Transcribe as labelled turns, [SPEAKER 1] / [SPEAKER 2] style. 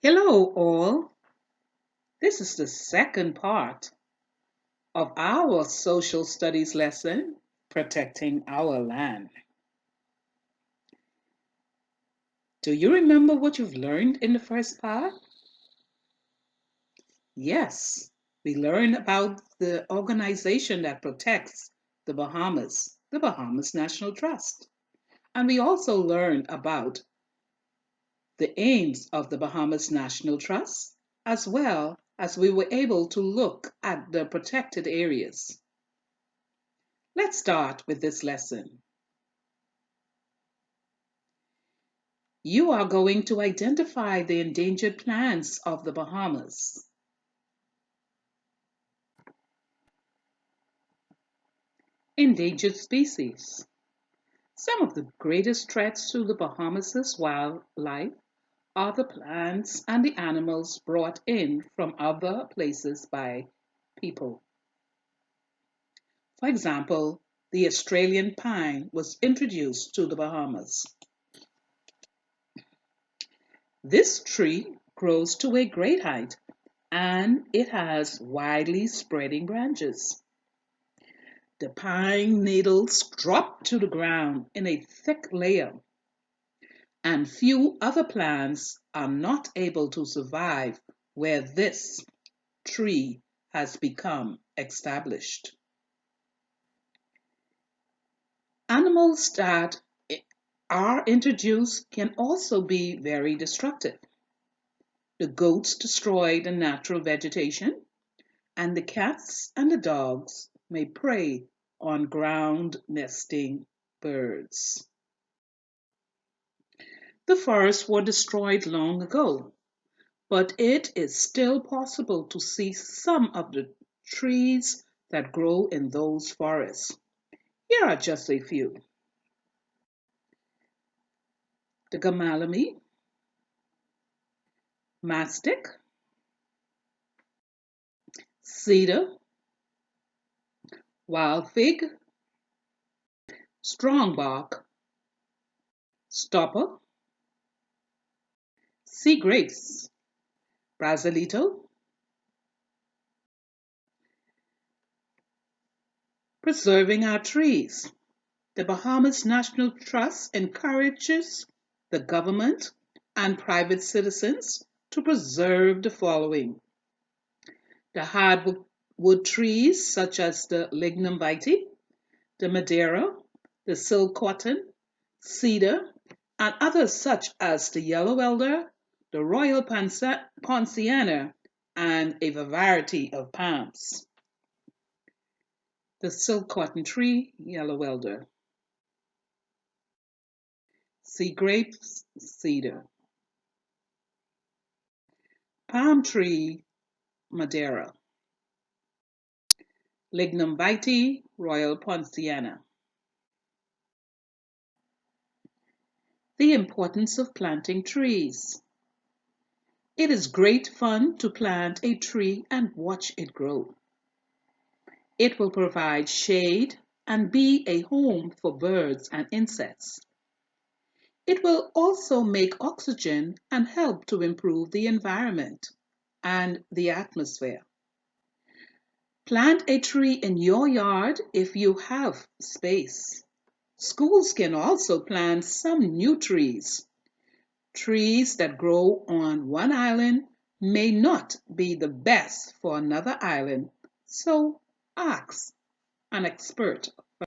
[SPEAKER 1] Hello, all. This is the second part of our social studies lesson, Protecting Our Land. Do you remember what you've learned in the first part? Yes, we learned about the organization that protects the Bahamas National Trust. And we also learned about the aims of the Bahamas National Trust, as well as we were able to look at the protected areas. Let's start with this lesson. You are going to identify the endangered plants of the Bahamas. Endangered species. Some of the greatest threats to the Bahamas' wildlife are the plants and the animals brought in from other places by people. For example, the Australian pine was introduced to the Bahamas. This tree grows to a great height and it has widely spreading branches. The pine needles drop to the ground in a thick layer, and few other plants are not able to survive where this tree has become established. Animals that are introduced can also be very destructive. The goats destroy the natural vegetation, and the cats and the dogs may prey on ground nesting birds. The forests were destroyed long ago, but it is still possible to see some of the trees that grow in those forests. Here are just a few: the gamalame, mastic, cedar, wild fig, strongbark, stopper, sea grapes, brazilito. Preserving our trees. The Bahamas National Trust encourages the government and private citizens to preserve the following: the hardwood trees such as the lignum vitae, the Madeira, the silk cotton, cedar, and others such as the yellow elder, the royal ponciana, and a variety of palms. The silk cotton tree, yellow elder. Sea grapes, cedar. Palm tree, Madeira. Lignum vitae, royal ponciana. The importance of planting trees. It is great fun to plant a tree and watch it grow. It will provide shade and be a home for birds and insects. It will also make oxygen and help to improve the environment and the atmosphere. Plant a tree in your yard if you have space. Schools can also plant some new trees. Trees that grow on one island may not be the best for another island, so ask an expert